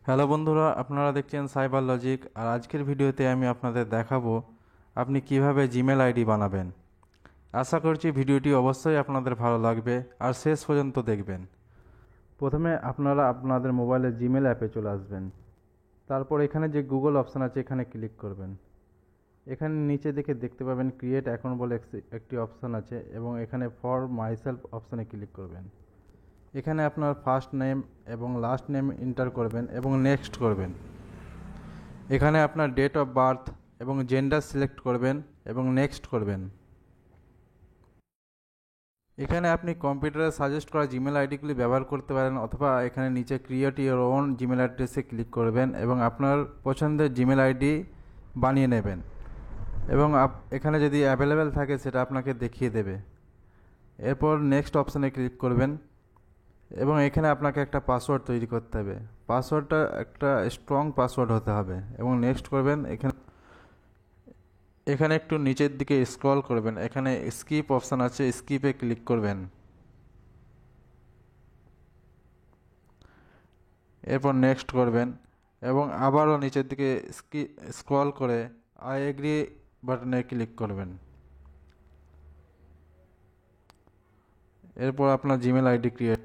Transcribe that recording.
Hello বন্ধুরা, আপনারা দেখছেন সাইবার লজিক। আর আজকের ভিডিওতে আমি আপনাদের দেখাবো আপনি কিভাবে জিমেল আইডি বানাবেন। আশা করছি ভিডিওটি অবশ্যই আপনাদের ভালো লাগবে আর শেষ পর্যন্ত দেখবেন। প্রথমে আপনারা আপনাদের মোবাইলে জিমেল অ্যাপে চলে আসবেন। তারপর এখানে যে গুগল অপশান আছে এখানে ক্লিক করবেন। এখানে নিচে দিকে দেখতে পাবেন ক্রিয়েট অ্যাকাউন্ট বলে একটি অপশান আছে এবং এখানে ফর মাইসেলফ অপশানে ক্লিক করবেন। এখানে আপনার ফার্স্ট নেম এবং লাস্ট নেম এন্টার করবেন এবং নেক্সট করবেন। এখানে আপনার ডেট অফ বার্থ এবং জেন্ডার সিলেক্ট করবেন এবং নেক্সট করবেন। এখানে আপনি কম্পিউটারে সাজেস্ট করা জিমেল আইডিগুলি ব্যবহার করতে পারেন, অথবা এখানে নিচে ক্রিয়েট ইওর ওন জিমেল অ্যাড্রেসে ক্লিক করবেন এবং আপনার পছন্দের জিমেল আইডি বানিয়ে নেবেন এবং এখানে যদি অ্যাভেলেবেল থাকে সেটা আপনাকে দেখিয়ে দেবে। এরপর নেক্সট অপশানে ক্লিক করবেন এবং এখানে আপনাকে একটা পাসওয়ার্ড তৈরি করতে হবে। পাসওয়ার্ডটা একটা স্ট্রং পাসওয়ার্ড হতে হবে এবং নেক্সট করবেন। এখানে একটু নিচের দিকে স্ক্রল করবেন, এখানে স্কিপ অপশান আছে, স্কিপে ক্লিক করবেন। এরপর নেক্সট করবেন এবং আবারও নিচের দিকে স্ক্রল করে আই এগ্রি বাটনে ক্লিক করবেন। এরপর আপনার জিমেল আইডি ক্রিয়েট।